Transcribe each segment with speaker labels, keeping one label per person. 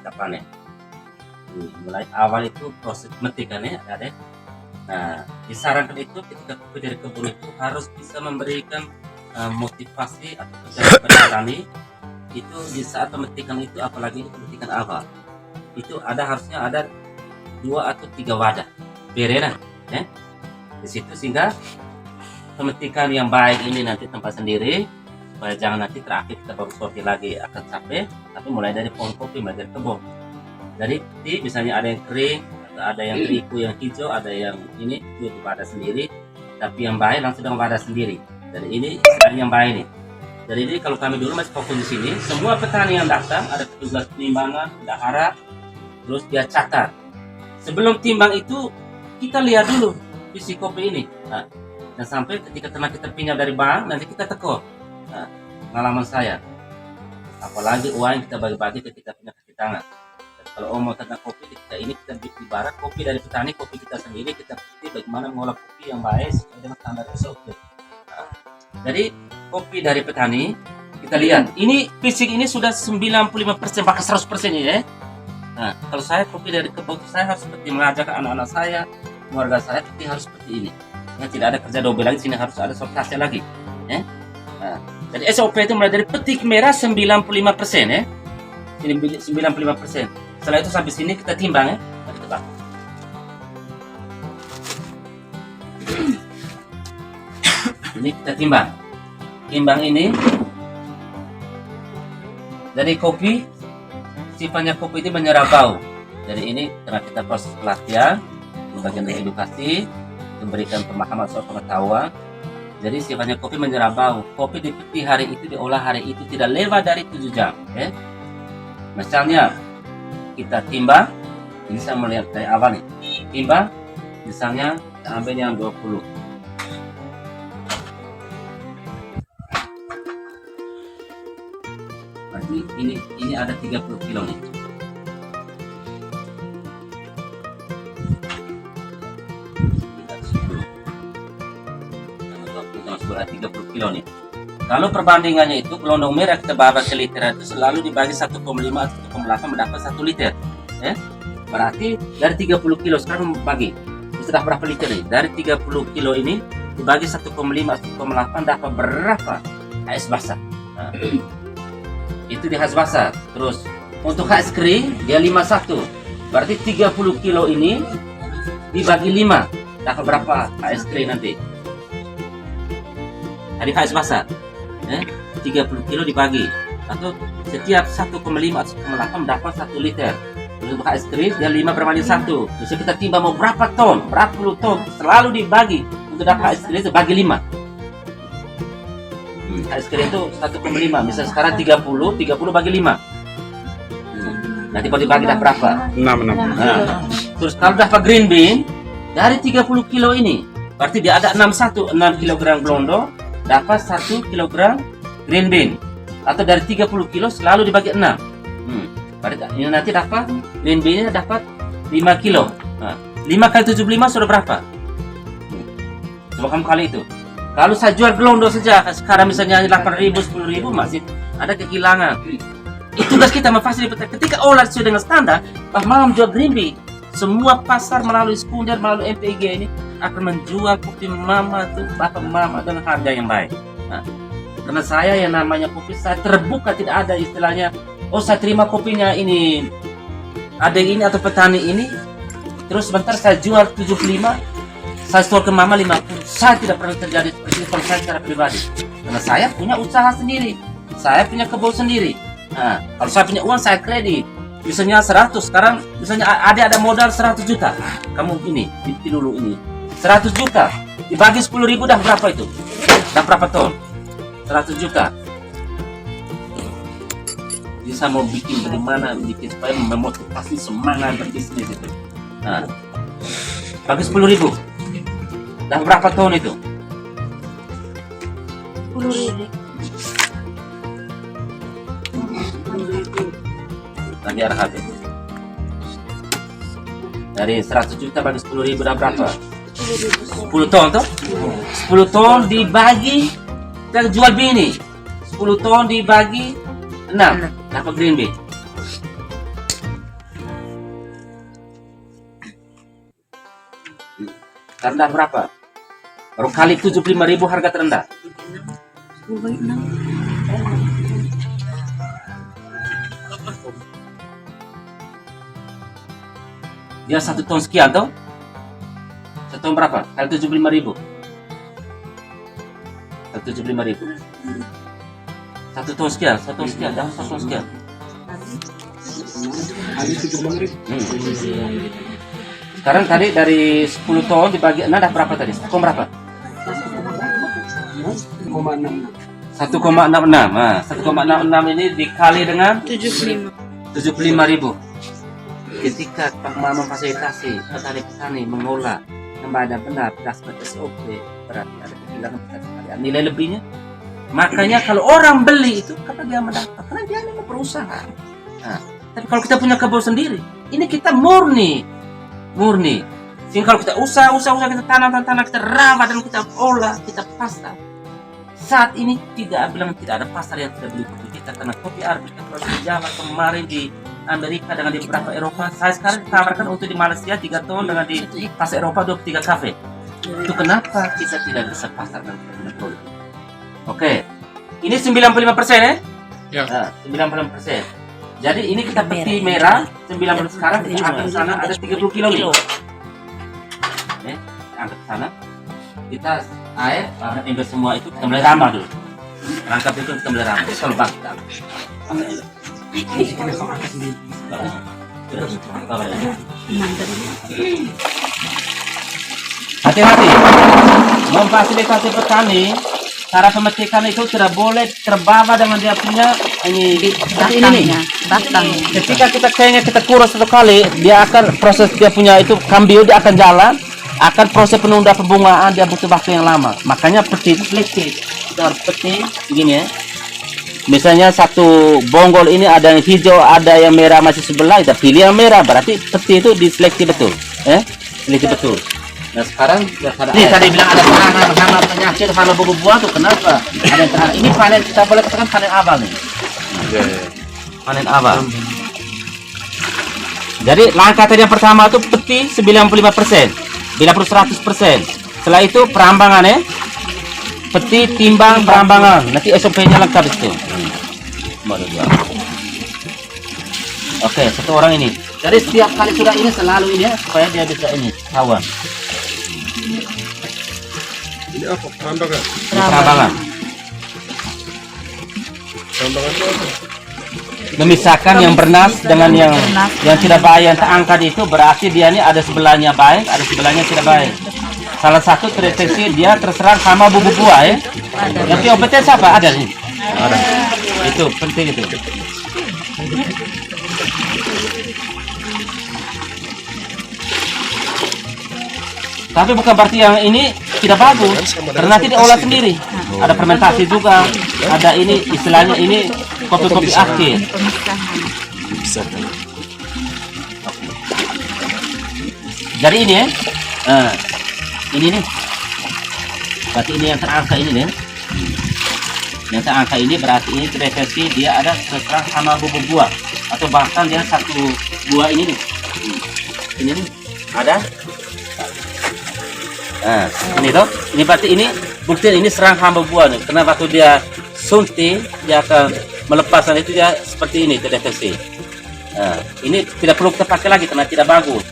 Speaker 1: pasca panen. Mulai awal itu proses metikan ya, ada. Nah, disarankan itu ketika kopi dari kebun itu harus bisa memberikan motivasi atau kepada petani itu di saat pemetikan itu, apalagi pemetikan awal itu harusnya ada 2 atau 3 wadah berenang ya di situ, sehingga pemetikan yang baik ini nanti tempat sendiri, supaya jangan nanti terakhir kita baru sortir lagi akan capek. Tapi mulai dari pohon kopi, mulai dari kebun, dari misalnya ada yang kering atau ada yang terigu yang hijau, ada yang ini itu di wadah sendiri, tapi yang baik langsung dengan wadah sendiri. Jadi ini yang baik nih. Jadi ini kalau kami dulu masih fokus di sini, semua petani yang datang ada petugas penimbangan, dahara, terus dia catat. Sebelum timbang itu kita lihat dulu visi kopi ini. Nah, dan sampai ketika kita pinjam dari bank, nanti kita tekor. Nah, pengalaman saya, apalagi uang yang kita bagi-bagi ketika punya kaki tangan. Dan kalau mau tentang kopi, ketika ini kita ibarat kopi dari petani, kopi kita sendiri, kita putih bagaimana mengolah kopi yang baik sesuai dengan standar SOP. Nah, jadi kopi dari petani, kita lihat ini fisik ini sudah 95% bahkan 100% ini ya. Nah, kalau saya kopi dari kebun, saya harus seperti mengajak anak-anak saya, keluarga saya, seperti harus seperti ini. Ya, tidak ada kerja double lagi, sini harus ada sortasi lagi. Ya. Nah, jadi SOP itu mulai dari petik merah 95% ya. Ini 95%. Setelah itu sampai sini kita timbang ya. Mari kita bang. Ini kita timbang. Timbang ini. Jadi kopi, sifatnya kopi ini menyerap bau. Jadi ini karena kita proses pelatihan, bagian dari edukasi, memberikan pemahaman soal pengetahuan. Jadi sifatnya kopi menyerap bau. Kopi dipetik hari itu, diolah hari itu, tidak lewat dari 7 jam. Ya. Misalnya kita timbang, bisa melihat dari awal nih. Timbang, misalnya kita ambil yang 20. Berarti ini ada 30 kilo nih. Ada 30 kilo nih. Kalau perbandingannya itu gelondong merah kita bawa ke liter itu selalu dibagi 1,5 atau 1,8 mendapat 1 liter. Ya? Berarti dari 30 kilo sekarang bagi sudah berapa liter nih? Dari 30 kilo ini dibagi 1,5 atau 1,8 dapat berapa es basah? Nah, itu di es basah. Terus untuk es kering dia 51. Berarti 30 kilo ini dibagi 5 dapat berapa es kering nanti? Tadi es basah. 30 kilo dibagi atau setiap 1,5 atau 1,8 dapat 1 liter. Terus untuk es krim dia 5 berbanding 1. Terus kita timbang mau berapa ton, berapa puluh ton, selalu dibagi untuk dapat es krim itu bagi 5. Es krim itu 1,5, misal sekarang 30 bagi 5. Nanti kalau dibagi dah berapa? 6. Nah, terus kalau dapat green bean dari 30 kilo ini, berarti dia ada 6 kg blondo dapat 1 kg green bean, atau dari 30 kilo selalu dibagi 6. Berarti ini nanti dapat green bean dapat 5 kilo. Nah, 5 kali 75 sudah berapa? Coba kamu kali itu. Kalau saya jual blondo saja sekarang misalnya 8.000, 10.000 masih ada kehilangan. Itu tugas kita memfasilitasi ketika olah sesuai dengan standar. Mau menjual green bean, semua pasar melalui sekunder, melalui MPG ini akan menjual kopi mama tuh bapak mama dengan harga yang baik. Nah, karena saya yang namanya kopi saya terbuka, tidak ada istilahnya oh saya terima kopinya ini ada yang ini atau petani ini terus sebentar saya jual 75 saya store ke mama 50. Saya tidak pernah terjadi seperti itu kalau saya secara pribadi, karena saya punya usaha sendiri, saya punya kebun sendiri. Nah, kalau saya punya uang saya kredit misalnya 100, sekarang misalnya ada modal 100 juta, kamu ini dulu ini 100 juta dibagi 10.000 dah berapa itu? Dah berapa ton? 100 juta. Bisa mau bikin bagaimana bikin supaya memotivasi semangat berbisnis itu. Nah, bagi 10.000 dah berapa ton itu?
Speaker 2: 10.000.
Speaker 1: Lagi arah habis. Dari 100 juta bagi 10.000 dah berapa? 10 ton toh? 10 ton dibagi kita jual bini. 10 ton dibagi 6 dapat green bean. Terendah berapa? Baru kali 75.000 harga terendah. Dia 1 ton sekian tuh. 1 ton berapa? Kali 75.000. 175.000. 1 ton sekian, 1 ton sekian, dah 1 ton sekian. Sekarang tadi dari 10 ton dibagi 6 dah berapa tadi? 1 ton berapa? 1,66. Nah, 1,66 ini dikali dengan 75.000. Ketika Pak memfasilitasi petani-petani mengolah kepada benar berdasarkan SOP, berarti ada kehilangan nilai lebihnya. Makanya kalau orang beli itu kata dia mendapat, karena dia memang berusaha. Nah, tapi kalau kita punya kebun sendiri, ini kita murni. Sehingga kalau kita usaha kita tanam, kita rawat dan kita olah, kita pasar. Saat ini tidak ada pasar yang tidak beli kopi kita, karena kopi Arabica proses jalan kemarin di Amerika dengan di beberapa Eropa. Saya sekarang ditawarkan untuk di Malaysia 3 ton dengan di pasar Eropa 23 kafe. Itu kenapa kita tidak bisa pasar dan produk. Oke, ini 95% ya? Nah, 95%. Jadi ini kita peti merah 90 sekarang kita angkat ke sana ada 30 kilo nih. Angkat ke sana. Kita air ambil semua itu kita mulai ramah dulu. Angkat itu kita mulai ramah. Kalau bangkit. Hati-hati memfasilitasi petani. Cara pemetikan itu tidak boleh terbawa dengan dia punya ini batang. Ketika kita kayaknya kita kurus 1 kali, dia akan proses dia punya itu kambio dia akan jalan, akan proses penunda pembungaan dia butuh waktu yang lama. Makanya peti itu selektif. Kita harus peti begini ya. Misalnya 1 bonggol ini ada yang hijau, ada yang merah masih sebelah, kita pilih yang merah. Berarti peti itu diseleksi betul, selektif betul. Nah sekarang nih tadi bilang ada hama penyakit, hama buah tuh kenapa? Ada ini panen, kita boleh katakan panen awal nih. Panen awal. Jadi langkah tadi yang pertama itu peti 95%, bila perlu 100%. Setelah itu perambangan ya. Peti, timbang, perambangan. Nanti SOP-nya lengkap itu. Oke, 1 orang ini. Jadi setiap kali sudah ini selalu ini ya, supaya dia bisa ini kawan.
Speaker 2: Ini apa? Perambangan?
Speaker 1: Perambangan.
Speaker 2: Perambangan itu apa?
Speaker 1: Memisahkan yang bernas dengan yang tidak baik, yang terangkat itu berarti dia ini ada sebelahnya baik, ada sebelahnya tidak baik. Salah satu terdeteksi dia terserang sama buah ya. Tapi obatnya siapa? Ada nih. Ada. Itu penting itu. Tapi bukan berarti yang ini tidak bagus, karena nanti diolah sendiri. Ada fermentasi juga, ada ini istilahnya ini kopi-kopi akhir. Jadi ini ya, ini nih, berarti ini yang terangkat ini nih. Yang terangkat ini berarti ini terdeteksi dia ada terserang sama buah atau bahkan dia 1 buah ini nih. Ini nih ada. Nah, ini toh, ini berarti ini bukti ini serang hama buah nih. Karena waktu dia suntik, dia akan melepaskan itu dia seperti ini terdeteksi. Nah, ini tidak perlu kita pakai lagi karena tidak bagus.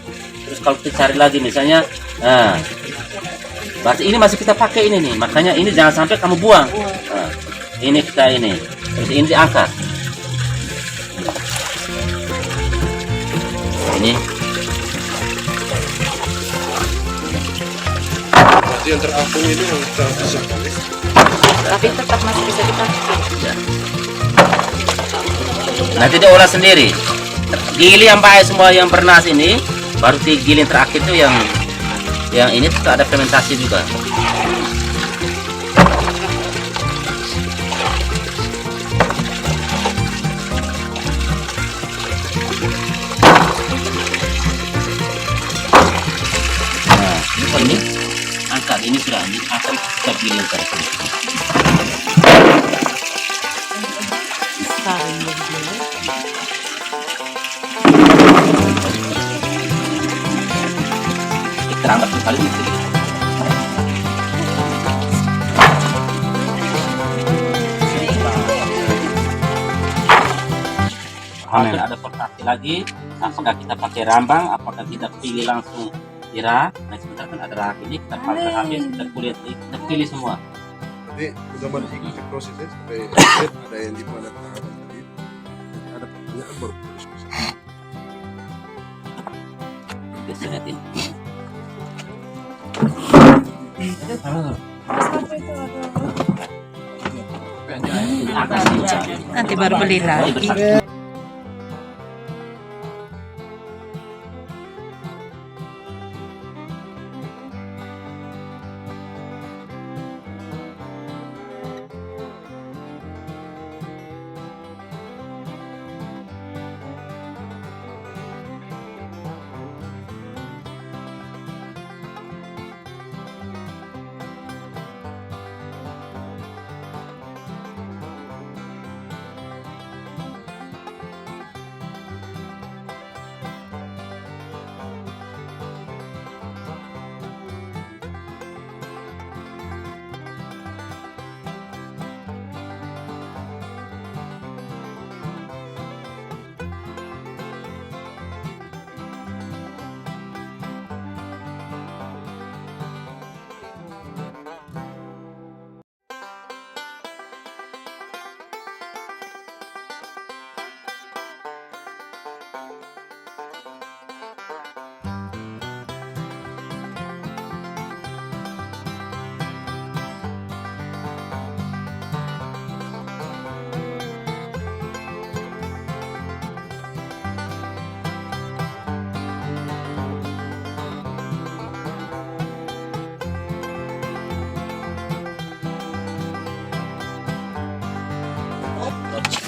Speaker 1: Terus kalau kita cari lagi misalnya, nah, berarti ini masih kita pakai ini nih. Makanya ini jangan sampai kamu buang. Nah, ini kita ini, terus ini diangkat. Ini.
Speaker 2: Yang terapung ini yang terpisahkan ya?
Speaker 3: Tapi tetap masih bisa dipakai.
Speaker 1: Ya. Nanti dia olah sendiri. Gili yang baik semua yang bernas ini, baru gili yang terakhir itu yang ini tuh ada fermentasi juga. Nah, ini angkat ini sudah akan kita pilih terakhir. Terangkat sekali. Apakah ada portasi lagi? Apakah kita pakai rambang? Apakah kita pilih langsung kira? Nah sebentar kan ada rak ini kita filter habis, kita kulit, kita pilih semua.
Speaker 2: Jadi udah mau diikuti prosesnya sampai ada yang di mana tahapan tadi. Ada pertanyaan baru kita diskusi.
Speaker 1: Biasanya tim.
Speaker 3: Nanti baru beli lagi.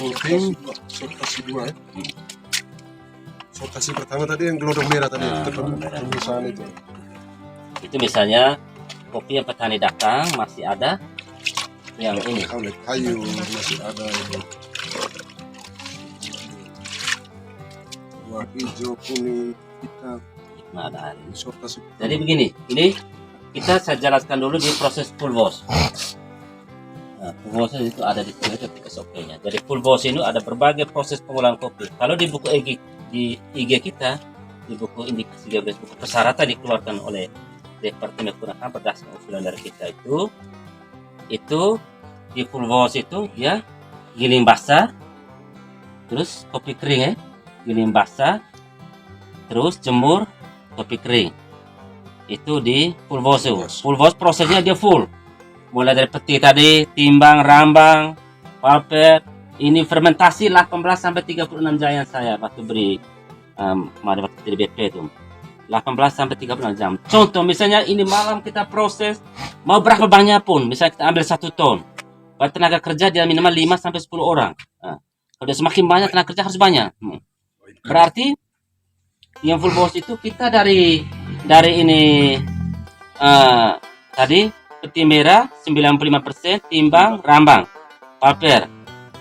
Speaker 2: Sorting, sortasi dua ya. Sortasi pertama tadi yang gelodong merah tadi, tulisan itu.
Speaker 1: Itu misalnya kopi yang petani datang masih ada yang ini.
Speaker 2: Kaulet kayu masih ada itu. Warna hijau, kuning, hitam.
Speaker 1: Nah, ada.
Speaker 2: Sortasi.
Speaker 1: Jadi begini, ini kita saya jelaskan dulu di proses full wash. Nah, full wash itu ada di sini SOP-nya. Jadi full wash ini ada berbagai proses pengolahan kopi. Kalau di buku IG kita, di buku indikasi geografis buku persyaratan dikeluarkan oleh Departemen Keuangan berdasarkan usulan dari kita itu di full wash itu ya giling basah, terus kopi kering ya, giling basah, terus jemur kopi kering. Itu di full wash. Full wash prosesnya dia full. Mulai dari peti tadi, timbang, rambang, paper, ini fermentasi 18 sampai 36 jam yang saya waktu beri waktu di BP itu. 18 sampai 36 jam. Contoh misalnya ini malam kita proses mau berapa banyak pun, misalnya kita ambil 1 ton. Pada tenaga kerja dia minimal 5 sampai 10 orang. Nah, kalau dia semakin banyak tenaga kerja harus banyak. Berarti yang full wash itu kita dari ini tadi peti merah 95%, timbang, rambang, paper.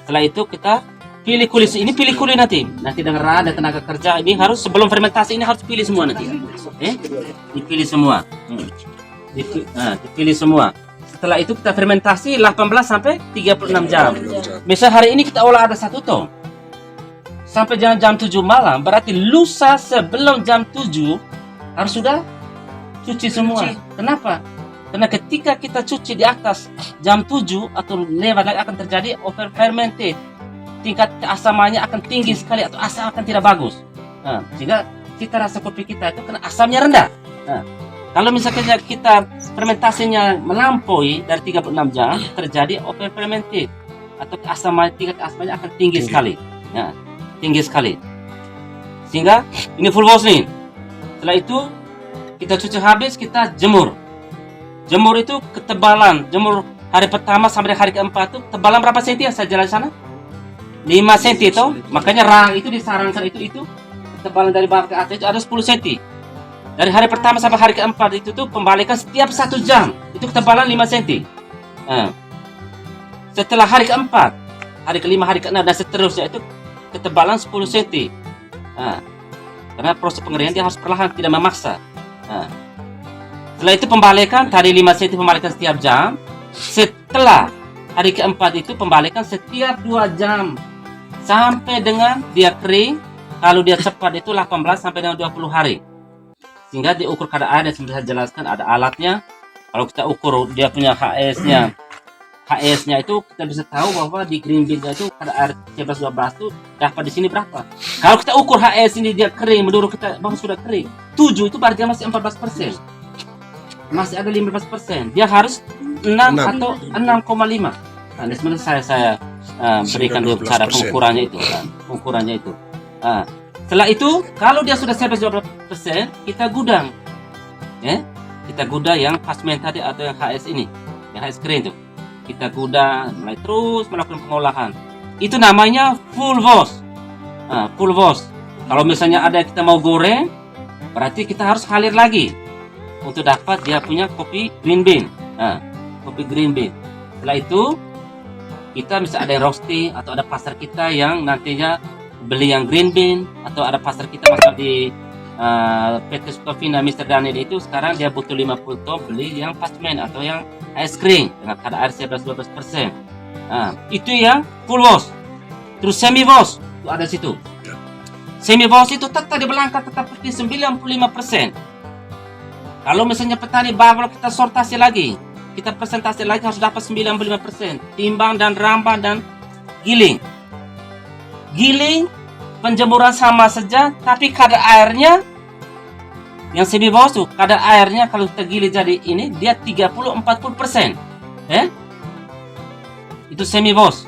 Speaker 1: Setelah itu kita pilih kulit. Ini pilih kulit nanti dengan ada tenaga kerja ini harus sebelum fermentasi ini harus pilih semua nanti. Dipilih semua. Dipilih semua. Setelah itu kita fermentasi 18 sampai 36 jam. Misal hari ini kita olah ada 1 ton. Sampai jam 7 malam, berarti lusa sebelum jam 7 harus sudah cuci semua. Kenapa? Karena ketika kita cuci di atas jam 7 atau lewat lagi akan terjadi over fermented. Tingkat keasamannya akan tinggi sekali atau asam akan tidak bagus. Nah, sehingga cita rasa kopi kita itu kena asamnya rendah. Nah, kalau misalnya kita fermentasinya melampaui dari 36 jam, terjadi over fermented atau tingkat keasamannya akan tinggi sekali. Nah, tinggi sekali. Sehingga ini full wash nih. Setelah itu kita cuci habis, kita jemur. Jemur itu ketebalan, jemur hari pertama sampai hari keempat itu tebalan berapa senti yang saya jalan sana? 5 senti itu, makanya rang itu disarankan itu ketebalan dari bawah ke atas itu ada 10 senti. Dari hari pertama sampai hari keempat itu tuh pembalikan setiap 1 jam, itu ketebalan 5 senti. Nah, setelah hari keempat, hari kelima, hari keenam dan seterusnya itu ketebalan 10 cm. Nah, karena proses pengeringan dia harus perlahan, tidak memaksa. Nah, setelah itu pembalikan tadi 5 cm pembalikan setiap jam. Setelah hari keempat itu pembalikan setiap 2 jam sampai dengan dia kering. Kalau dia cepat itu 18 sampai dengan 20 hari. Sehingga diukur kadar air, dan seperti saya jelaskan ada alatnya. Kalau kita ukur dia punya HS-nya itu kita bisa tahu bahwa di green bean itu kadar air 11-12 itu dapat di sini berapa. Kalau kita ukur HS ini dia kering, menurut kita bahwa sudah kering 7, itu berarti masih 14%. Masih ada 15%. Dia harus 6 atau 6,5. Nah, ini sebenarnya saya berikan dulu cara pengukurannya itu kan. Pengukurannya itu. Nah, setelah itu kalau dia sudah 11-12%, kita gudang. Ya. Kita gudang yang pasmen tadi atau yang HS ini. Yang HS kering itu. Kita gudang, mulai terus melakukan pengolahan. Itu namanya full wash. Nah, full wash. Kalau misalnya ada kita mau goreng, berarti kita harus halir lagi untuk dapat dia punya kopi green bean. Nah, kopi green bean. Setelah itu kita bisa ada roasting atau ada pasar kita yang nantinya beli yang green bean, atau ada pasar kita masuk di PT Sukavina Mr. Daniel itu sekarang dia butuh 50 ton beli yang pasmen atau yang es krim dengan kadar air 11-12%. Nah, itu yang full wash. Terus semi wash itu ada situ. Semi wash itu tetap di belakang tetap seperti 95%. Kalau misalnya petani bawal kita sortasi lagi, kita presentasi lagi harus dapat 95%. Timbang dan rambah dan giling. Giling, penjemuran sama saja, tapi kadar airnya yang semi wash tuh, kadar airnya kalau kita giling jadi ini dia 30-40%. Itu semi wash.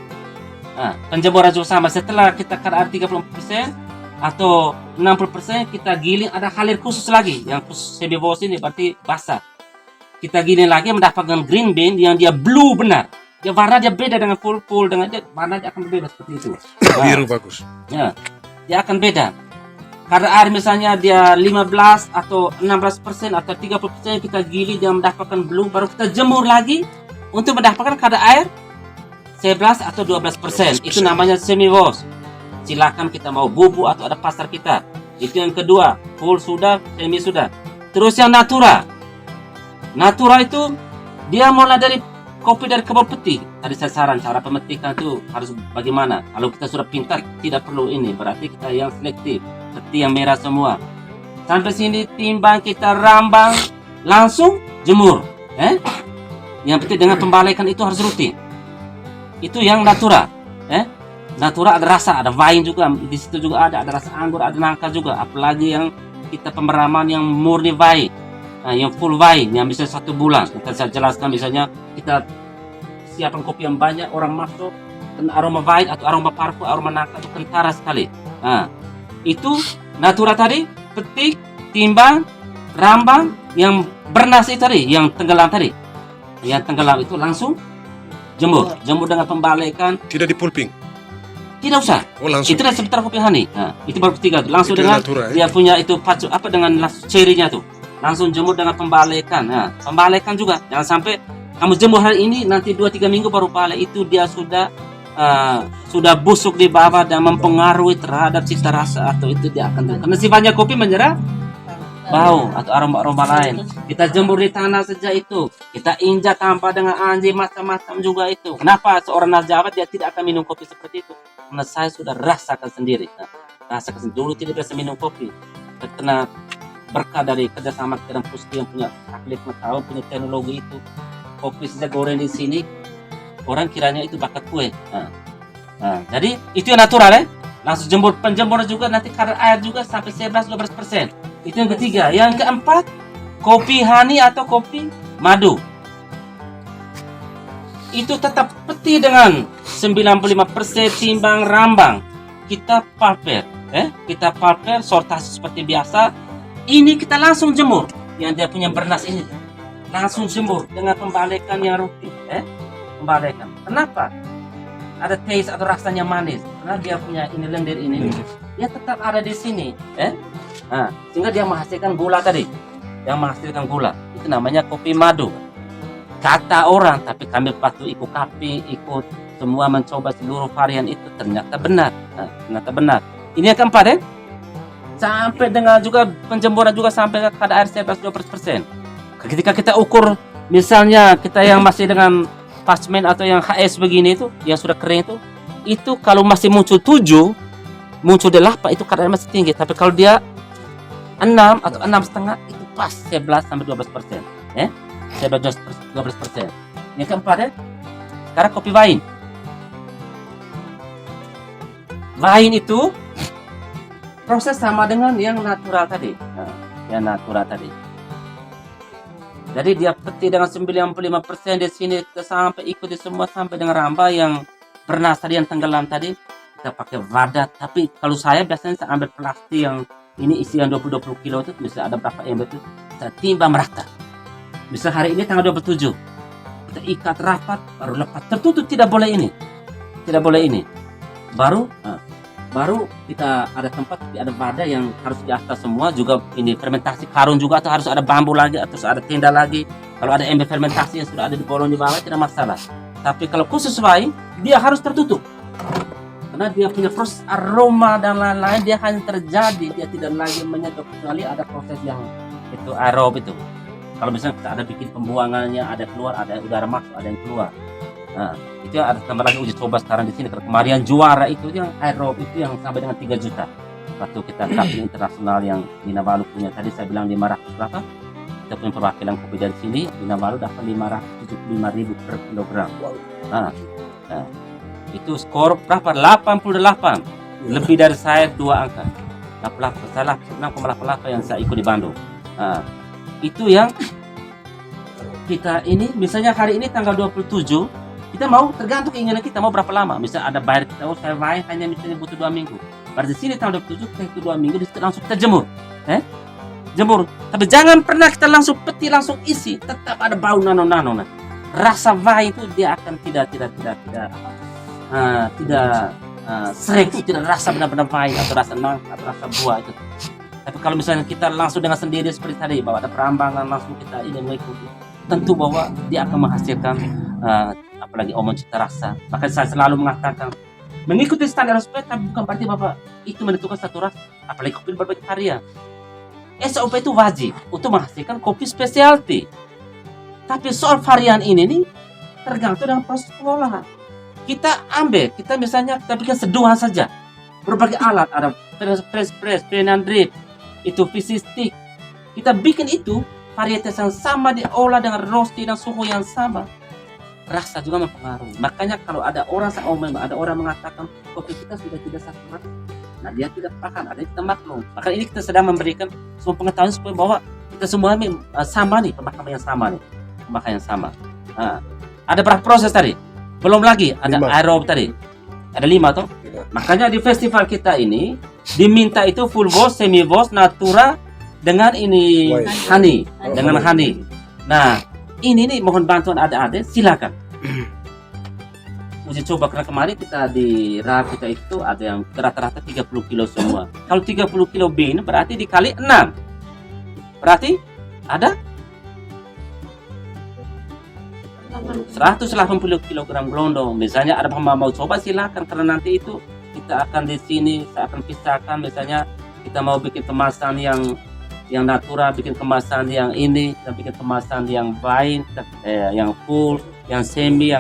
Speaker 1: Nah, penjemuran juga sama, setelah kita kadar air 30% atau 60% kita giling, ada halir khusus lagi. Yang khusus semi wash ini berarti basah. Kita giling lagi mendapatkan green bean yang dia blue benar. Ya, warna dia beda dengan full dengan dia, warna dia akan berbeda seperti itu. Nah,
Speaker 2: Biru bagus.
Speaker 1: ya, dia akan beda. Kadar air misalnya dia 15 atau 16% atau 30% kita giling dia mendapatkan blue, baru kita jemur lagi untuk mendapatkan kadar air 11 atau 12%. Itu namanya semi wash. Silakan kita mau bubuk atau ada pasar kita. Itu yang kedua, full sudah, semi sudah. Terus yang natura. Natura itu dia mulai dari kopi dari kebun peti. Tadi saya saran cara pemetikan itu harus bagaimana. Kalau kita sudah pintar tidak perlu ini, berarti kita yang selektif. Peti yang merah semua. Sampai sini timbang kita rambang, langsung jemur. Yang penting dengan pembalikan itu harus rutin. Itu yang natura. Natura ada rasa, ada wine juga di situ juga ada rasa anggur, ada nangka juga. Apalagi yang kita pemeraman yang murni wine. Nah, yang full wine yang bisa 1 bulan. Kita saya jelaskan misalnya kita siapkan kopi yang banyak, orang masuk aroma wine atau aroma parfum, aroma nangka itu kentara sekali. Nah, itu natura tadi, petik, timbang, rambang, yang bernasi tadi, yang tenggelam tadi. Yang tenggelam itu langsung jemur dengan pembalikan.
Speaker 2: Tidak dipulping.
Speaker 1: Tidak usah.
Speaker 2: Oh, langsung.
Speaker 1: Itu sebentar kopi honey. Nah, itu baru ketiga tuh. Langsung
Speaker 2: Itu
Speaker 1: dengan
Speaker 2: natura,
Speaker 1: dia punya itu pacu apa dengan cerinya tuh. Langsung jemur dengan pembalikan. Nah, pembalikan juga. Jangan sampai kamu jemur hari ini nanti 2-3 minggu baru balik, itu dia sudah busuk di bawah dan mempengaruhi terhadap cita rasa atau itu dia akan, karena sifatnya kopi menyerap bau atau aroma-aroma lain. Kita jemur di tanah saja itu. Kita injak tanpa dengan anjing macam-macam juga itu. Kenapa seorang nasjawat dia tidak akan minum kopi seperti itu? Karena saya sudah rasakan sendiri. Rasakan sendiri. Dulu tidak bisa minum kopi. Karena berkah dari kerjasama kita dan Pusti yang punya ahli pengetahuan, punya teknologi itu. Kopi sejak goreng di sini, orang kiranya itu bakat kue. Jadi itu yang natural Langsung jemur, penjemuran juga nanti kadar air juga sampai 11-12%. Itu yang ketiga. Yang keempat, kopi honey atau kopi madu. Itu tetap peti dengan 95% timbang rambang. Kita pulper, kita pulper sortasi seperti biasa. Ini kita langsung jemur. Yang dia punya bernas ini langsung jemur dengan pembalikan yang rutin, pembalikan. Kenapa? Ada taste atau rasanya manis karena dia punya ini lendir ini. Dia tetap ada di sini, sehingga dia menghasilkan gula tadi. Yang menghasilkan gula itu namanya kopi madu. Kata orang, tapi kami patuh ikut kopi, ikut semua mencoba seluruh varian itu ternyata benar. Ternyata benar. Ini yang keempat, sampai dengan juga penjemuran juga sampai kadar air 11-12%. Ketika kita ukur, misalnya kita yang masih dengan pasmen atau yang HS begini itu, yang sudah kering itu, itu kalau masih muncul 7, muncul 8 itu kadarnya masih tinggi. Tapi kalau dia 6 atau 6,5 itu pas 11 sampai 12%. 12%. Yang keempat sekarang kopi wine. Wine itu proses sama dengan yang natural tadi. Yang natural tadi. Jadi dia peti dengan 95% di sini kita sampai ikuti semua sampai dengan ramba yang bernas tadi yang tenggelam tadi. Kita pakai wadah, tapi kalau saya biasanya saya ambil plastik yang ini isi yang 20 kilo itu bisa ada berapa ember itu saya timbang merata. Bisa hari ini tanggal 27 kita ikat rapat baru lepas tertutup, tidak boleh ini, baru kita ada tempat, ada wadah yang harus di atas semua juga ini fermentasi karung juga, atau harus ada bambu lagi atau ada tenda lagi. Kalau ada ember fermentasi yang sudah ada di bolong di bawah tidak masalah, tapi kalau khusus wine dia harus tertutup karena dia punya proses aroma dan lain-lain, dia hanya terjadi, dia tidak lagi menyedot kecuali ada proses yang itu aerob itu. Kalau misalnya kita ada bikin pembuangannya, ada keluar, ada udara masuk, ada yang keluar. Nah, itu ada tambah lagi uji coba sekarang di sini. Kalau kemarin juara itu yang aerob itu yang sampai dengan 3 juta. Waktu kita cupping internasional yang Binawalu punya tadi saya bilang 500 berapa? Kita punya perwakilan kopi dari sini, Binawalu dapat 575.000 per kilogram. Nah, itu skor berapa? 88. Lebih dari saya 2 angka. 88, salah 6,88 yang saya ikut di Bandung. Nah, itu yang kita ini misalnya hari ini tanggal 27 kita mau tergantung keinginan kita mau berapa lama. Misalnya ada bayar kita, saya wine hanya misalnya butuh 2 minggu. Pada sini tanggal 27 kita itu 2 minggu langsung kita jemur. Jemur. Tapi jangan pernah kita langsung peti langsung isi, tetap ada bau nano-nano. Rasa wine itu dia akan tidak sering, tidak rasa benar-benar wine atau rasa nangka atau rasa buah itu. Tapi kalau misalnya kita langsung dengan sendiri seperti tadi, bahwa ada perambangan langsung kita ini mengikuti, tentu bahwa dia akan menghasilkan apalagi omong cita rasa. Maka saya selalu mengatakan mengikuti standar SOP bukan berarti bahwa itu menentukan satu rasa, apalagi kopi berbagai karya. SOP itu wajib untuk menghasilkan kopi specialty. Tapi soal varian ini nih tergantung dengan proses pengolahan. Kita ambil, kita misalnya kita bikin seduhan saja, berbagai alat, ada press, pen and drip, itu PC stick, kita bikin itu varietas yang sama diolah dengan roasting dan suhu yang sama, rasa juga mempengaruhi. Makanya kalau ada orang mengatakan kopi kita sudah tidak satu rasa, nah dia tidak paham, ada kita maklum. Maka ini kita sedang memberikan semua pengetahuan supaya bahwa kita semua sama nih, pemahaman yang sama. Nah, ada berapa proses tadi? Belum lagi ada
Speaker 2: 5.
Speaker 1: aerob tadi, ada 5 toh. Makanya di festival kita ini diminta itu full boss, semi boss, natura dengan ini honey, dengan honey. Nah, ini nih mohon bantuan adik-adik, silakan. Uji coba karena kemarin kita di RAR kita itu ada yang rata-rata 30 kilo semua. Kalau 30 kilo bin berarti dikali 6. Berarti ada 180 kg gelondong. Misalnya ada mau coba silakan, karena nanti itu kita akan di sini saya akan pisahkan. Misalnya kita mau bikin kemasan yang natural, bikin kemasan yang ini, kita bikin kemasan yang wine, yang full, yang semi,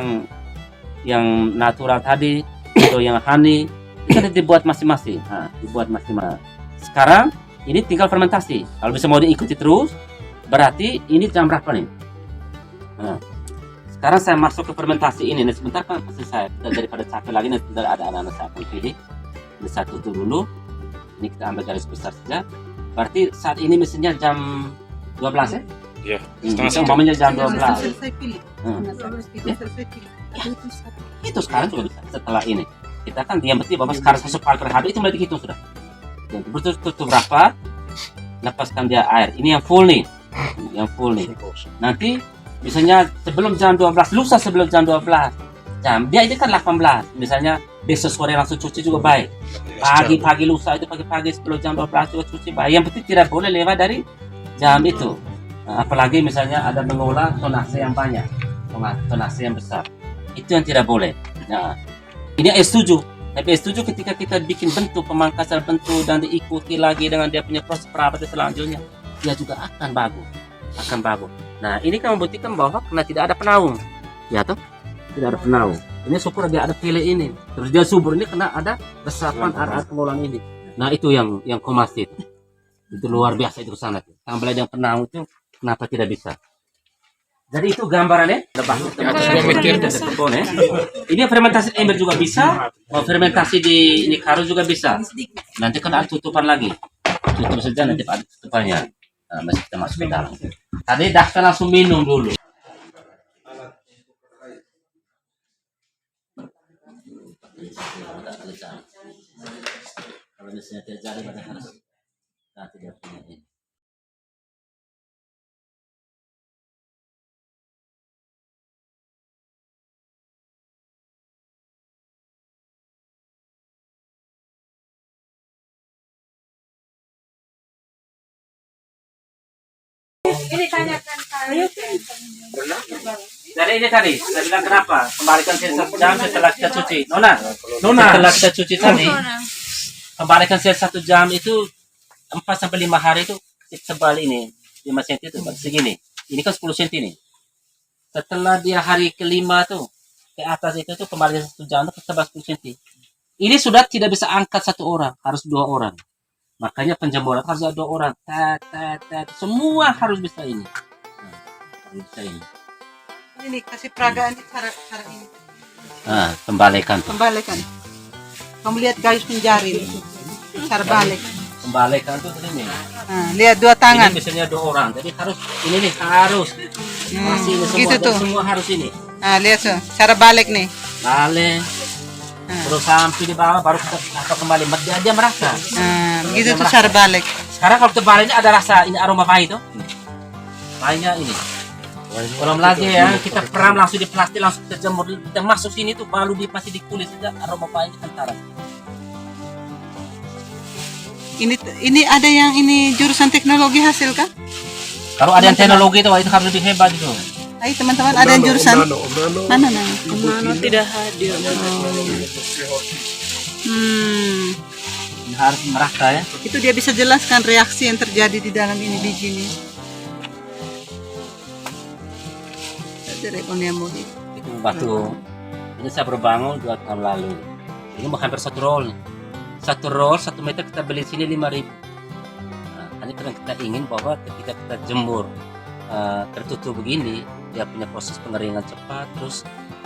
Speaker 1: yang natural tadi, atau yang honey, kita dibuat masing-masing. Dibuat masing-masing. Sekarang ini tinggal fermentasi. Kalau bisa mau diikuti terus, berarti ini jam berapa nih? Sekarang saya masuk ke fermentasi ini. Nah, sebentar kan pasti saya daripada capek lagi, nanti ada anak-anak saya akan pilih. Ini saya tutup dulu. Ini kita ambil garis besar saja. Berarti saat ini mesinnya jam 12 ya?
Speaker 4: Iya.
Speaker 1: Umpamanya jam 12.
Speaker 3: Selesai pilih.
Speaker 1: Itu sekarang juga bisa. Setelah ini kita kan yang penting bahwa sekarang satu kali per hari itu mulai dihitung sudah. Jadi tutup rapat, lepaskan dia air. Ini yang full nih. Yang full nih. Nanti misalnya sebelum jam 12, lusa sebelum jam 12 jam, dia ini kan 18. Misalnya besok sore langsung cuci juga baik. Pagi-pagi lusa itu pagi-pagi sebelum jam 12 juga cuci baik. Yang penting tidak boleh lewat dari jam itu. Nah, apalagi misalnya ada mengolah tonase yang banyak, tonase yang besar. Itu yang tidak boleh. Nah, ini S7. Tapi S7 ketika kita bikin bentuk, pemangkasan bentuk dan diikuti lagi dengan dia punya proses perawatan selanjutnya, dia juga akan bagus. Nah, ini kan membuktikan bahwa karena tidak ada penaung. Ya toh? Tidak ada penaung. Ini syukur dia ada pilih ini. Terus dia subur ini kena ada resapan air pengelolaan ini. Nah itu yang komasit. Itu luar biasa itu kesana. Tambah yang pernah itu kenapa tidak bisa? Jadi itu gambarannya. Ini fermentasi ember juga bisa. Mau fermentasi di ini karu juga bisa. Nanti kan ada tutupan lagi. Tutup saja nanti ada tutupannya. Nah, masih kita masuk ke dalam. Tadi Daftar langsung minum dulu. Kalau misalnya terjadi pada harus tidak punya ini.
Speaker 3: Ini tanyakan saya.
Speaker 1: Jadi ini tadi, saya bilang kenapa? Kembalikan sisa 1 jam setelah kita cuci. Nona, setelah kita cuci tadi, kembalikan sisa 1 jam itu 4 sampai 5 hari itu sebal ini 5 cm itu segini. Ini kan 10 cm nih. Setelah dia hari kelima tuh ke atas itu tuh kembali 1 jam itu sebal 10 cm. Ini sudah tidak bisa angkat 1 orang, harus 2 orang. Makanya penjemuran harus ada 2 orang. Semua harus bisa ini. Nah, harus bisa ini.
Speaker 3: Ini kasih peragaan cara ini.
Speaker 1: Nah, kembalikan.
Speaker 3: Kembalikan. Kamu lihat gayus penjari ini. Cara balik.
Speaker 1: Kembalikan tuh ini.
Speaker 3: Nah, lihat 2 tangan.
Speaker 1: Ini biasanya 2 orang. Jadi harus ini nih harus. Masih ini semua,
Speaker 3: gitu tuh.
Speaker 1: Semua harus ini.
Speaker 3: Nah, lihat tuh. Cara balik nih.
Speaker 1: Balik. Terus sampai di bawah baru kita kembali. Dia merasa.
Speaker 3: Nah, begitu tuh cara balik.
Speaker 1: Sekarang kalau kita balik ini ada rasa ini aroma pahit tuh. Pahitnya ini. Belum lagi ya, kita peram langsung di plastik, langsung kita jemur, kita masuk sini tuh baru masih di kulit saja aroma pahitnya kentara.
Speaker 3: Ini ada yang ini jurusan teknologi hasil kan?
Speaker 1: Kalau ada yang teknologi itu harus lebih hebat itu.
Speaker 3: Ayo teman-teman, ada yang jurusan mana?
Speaker 4: Mano tidak hadir.
Speaker 1: Ini harus merasa ya.
Speaker 3: Itu dia bisa jelaskan reaksi yang terjadi di dalam ini biji ini.
Speaker 1: Itu batu. Ini saya baru bangun 2 tahun lalu. Ini mau hampir 1 roll. 1 roll 1 meter kita beli sini 5.000. Nah, ini karena kita ingin bahwa ketika kita jemur tertutup begini, dia punya proses pengeringan cepat, terus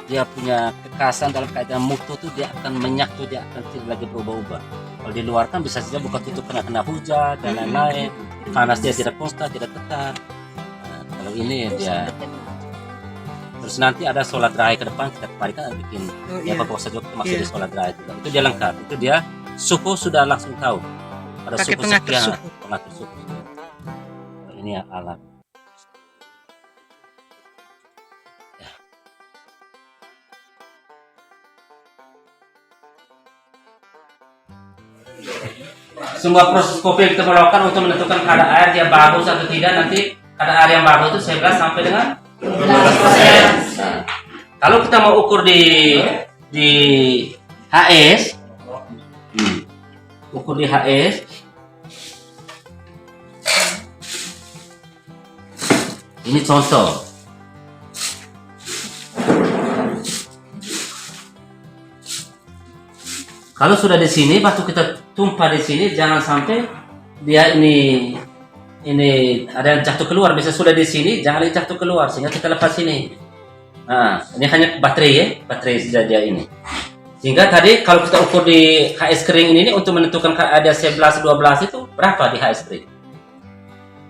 Speaker 1: dia punya kekasan dalam keadaan mutu tuh dia akan menyatu, dia akan tidak lagi berubah-ubah. Kalau di luar kan bisa saja buka tutup kena hujan dan lain-lain, panas dia tidak konstan, tidak tetap. Nah, kalau ini dia terus nanti ada solar dry ke depan kita kembalikan bikin ya bapak saja masih di solar dry itu dia lengkap, itu dia suhu sudah langsung tahu pada
Speaker 3: pakai
Speaker 1: suhu
Speaker 3: pengatur
Speaker 1: sekian
Speaker 3: suhu.
Speaker 1: pengatur suhu. Ini ya alat. Semua proses kopi yang kita melakukan untuk menentukan kadar air dia bagus atau tidak, nanti kadar air yang bagus itu 11 sampai dengan 12%. Nah, kalau kita mau ukur di HS, ukur di HS, ini contoh. Kalau sudah di sini, batu kita tumpah di sini, jangan sampai dia ini ada yang jatuh keluar. Bisa sudah di sini, jangan jatuh keluar sehingga kita lepas ini. Nah, ini hanya baterai ya, baterai saja dia ini. Sehingga tadi kalau kita ukur di HS kering ini untuk menentukan ada 11, 12 itu berapa di HS kering?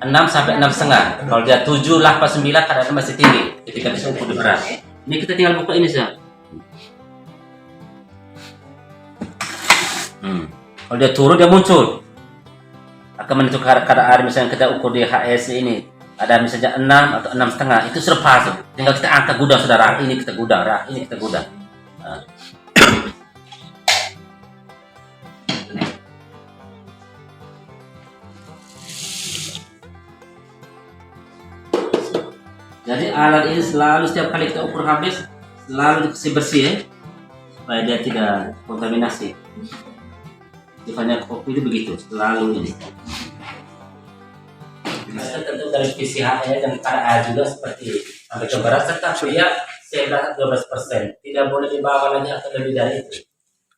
Speaker 1: 6 sampai 6,5. Kalau dia 7, 8, 9 kadang masih tinggi ketika bisa ukur di berat. Ini kita tinggal buka ini saja. Kalau dia turun dia muncul akan menentukan kadar air. Misalnya kita ukur di HS ini ada misalnya 6 atau 6,5, itu sudah pas. Tinggal kita angkat gudang saudara, ini kita gudang, ini kita gudang. Nah. Jadi alat ini selalu setiap kali kita ukur habis selalu dikasih bersih ya, supaya dia tidak kontaminasi. Sifatnya kopi itu begitu, selalu ini. Tentu dari PCH dan kadar air juga seperti sampai ke barat, tetap dia 11-12%. Tidak boleh di bawah lagi atau lebih dari itu.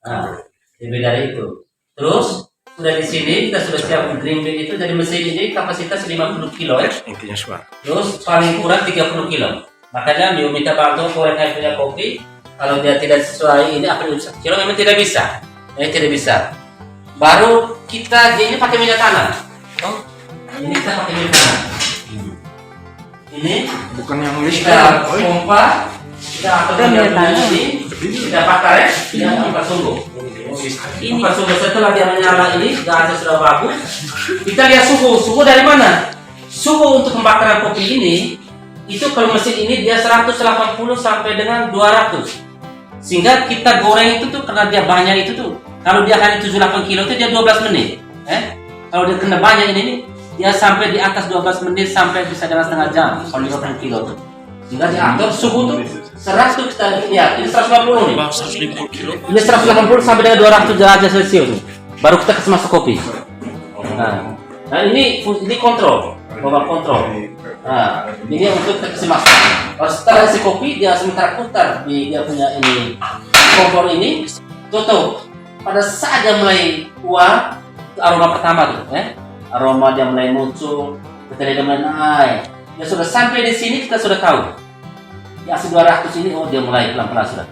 Speaker 1: Nah, lebih dari itu. Terus sudah di sini kita sudah siap green bag itu dari mesin ini kapasitas 50 kilo ya.
Speaker 2: Intinya suara.
Speaker 1: Terus paling kurang 30 kilo. Makanya dia minta bantuan korek air punya kopi. Kalau dia tidak sesuai ini apa 1 kilo memang tidak bisa. Ini tidak bisa. Baru kita ini pakai minyak tanah. Oh, ini kita pakai minyak tanah. Ini
Speaker 2: Bukan yang
Speaker 1: kita pompa, kita atur minyak tanah ini, kita bakar ya, kita kipas sungguh. Kipas sungguh setelah dia menyala ini, gasnya sudah bagus. Kita lihat suhu dari mana? Suhu untuk pembakaran kopi ini, itu kalau mesin ini dia 180 sampai dengan 200. Sehingga kita goreng itu tuh karena dia banyak itu tuh. Kalau dia hanya 78 kilo itu dia 12 menit. Kalau dia kena banyak ini nih, dia sampai di atas 12 menit sampai bisa dengan setengah jam kalau 20 kilo tuh. Sehingga diatur suhu tuh 100 kita lihat ini 180 nih.
Speaker 2: 150 kilo.
Speaker 1: Ini 180 sampai dengan 200 derajat Celcius. Baru kita kasih masuk kopi. Nah ini kontrol, bawa kontrol. Nah ini untuk kita kasih masuk. Kalau setelah isi kopi dia sementara putar di dia punya ini kompor ini tutup. Pada saat dia mulai keluar aroma pertama tuh, aroma dia mulai muncul, ketika dia mulai naik, dia sudah sampai di sini kita sudah tahu. Di asis 200 ini, oh dia mulai pelan-pelan sudah.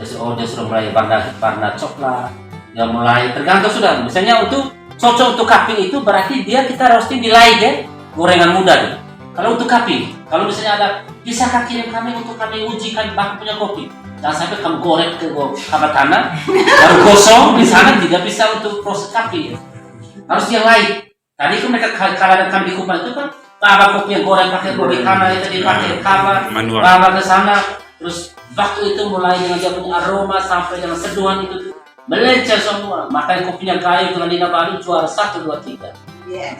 Speaker 1: Dia sudah mulai warna coklat, dia mulai tergantung sudah. Misalnya untuk cocok untuk cupping itu berarti dia kita roasting di light ya, gorengan muda tuh. Kalau untuk cupping, kalau misalnya ada bisakah kirim kami untuk kami ujikan bahan punya kopi. Jangan sampai kamu goreng ke kamar tanah, baru kosong di sana tidak bisa untuk proses cupping. Harus yang lain. Tadi kan mereka kalau kami di Kupang itu kan bawa kopi yang goreng pakai kopi kanan itu dipakai kamar, bawa ke sana. Terus waktu itu mulai dengan dia punya aroma sampai dengan seduhan itu melencer semua. Makanya kopinya Gayo dengan Nina Baru juara 1, 2, 3.
Speaker 3: Yes.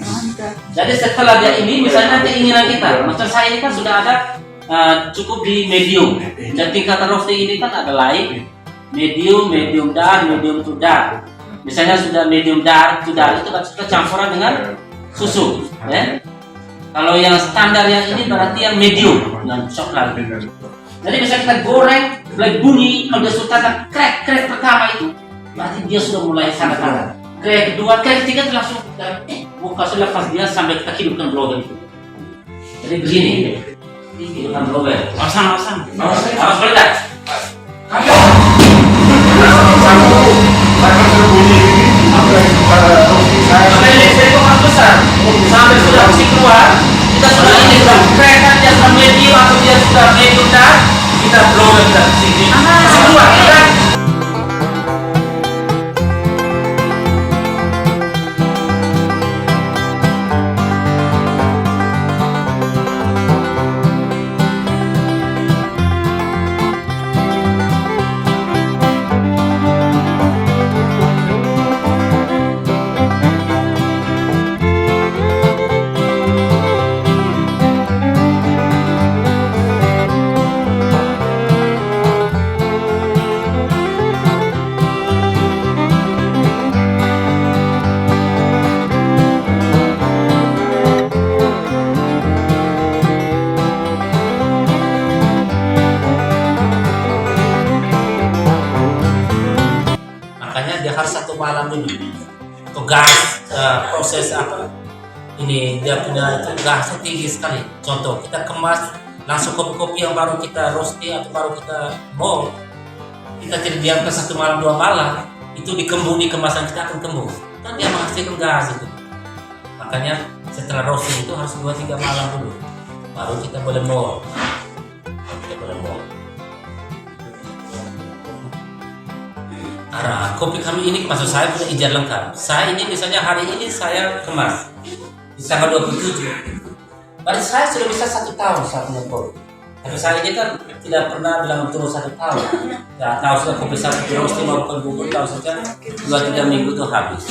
Speaker 1: Jadi setelah dia ini misalnya keinginan kita, macam saya ini kan sudah ada cukup di medium. Dan tingkatan roasting ini kan ada light, medium dark, medium to dark. Misalnya sudah medium dark to dark itu kan sudah campuran dengan susu, ya. Kalau yang standar yang ini berarti yang medium dengan coklat. Jadi misalnya kita goreng, mulai bunyi, kalau dia sudah crack pertama itu, berarti dia sudah mulai sangat. Crack kedua, crack ketiga itu langsung buka sudah pas dia sampai kita hidupkan blower itu. Jadi begini. Hidupkan blower. Awasan. Awas meledak. Sampai listrik kotak besar, sampai sudah musik keluar, kita sudah ini sudah kereta dia sudah medium atau dia sudah medium dark, kita blower kita sini. Musik keluar, kan? Harus 1 malam dulu untuk gas proses apa ini dia punya itu gasnya tinggi sekali. Contoh kita kemas langsung kopi-kopi yang baru kita roasting atau baru kita mold, kita tidak diamkan 1 malam 2 malam itu dikembung di kemasan kita akan kembung kan dia menghasilkan gas itu. Makanya setelah roasting itu harus 2-3 malam dulu baru kita boleh mold. Kopi kami ini maksud saya punya izin lengkap. Saya ini misalnya hari ini saya kemas di tanggal 27. Berarti saya sudah bisa 1 tahun saya punya kopi. Tapi saya ini kan tidak pernah bilang turun 1 tahun. Ya tahu sudah kopi saya roasting maupun bubur tahu saja 2-3 minggu itu habis.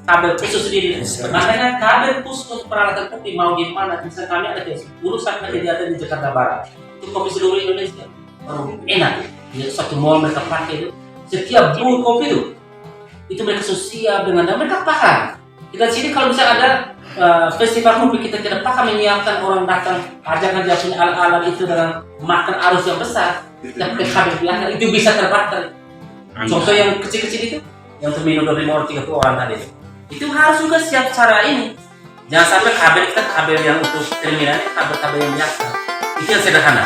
Speaker 1: Kabel khusus sendiri. Makanya kabel khusus untuk peralatan kopi mau di mana? Bisa kami ada di urusan jadi ada di Jakarta Barat. Itu kopi seluruh Indonesia. Enak, ya, 1 mall mereka pakai itu. Setiap bungkus kopi itu mereka siap dengan dan mereka paham. Kita sini kalau bisa ada festival kopi kita tidak paham menyiapkan orang datang ajak aja punya alat-alat itu dengan makan arus yang besar yang ke kabel belakang itu bisa terbakar. Contoh yang kecil-kecil itu yang untuk minum 25 orang 30 orang tadi itu harus juga siap cara ini. Jangan sampai kabel kita kabel yang untuk terminal ini kabel-kabel yang biasa itu yang sederhana.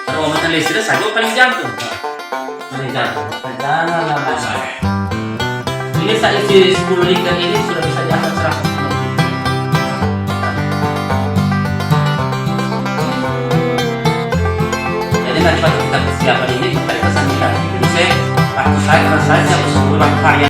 Speaker 1: Kalau ngomongin listrik saja paling jantung. Paling jantung. Jangan ini saya isi 10 liter ini sudah bisa diangkat 100. Jadi nanti waktu kita persiapan ini kita pesan kita. Jadi waktu saya harus pulang karya.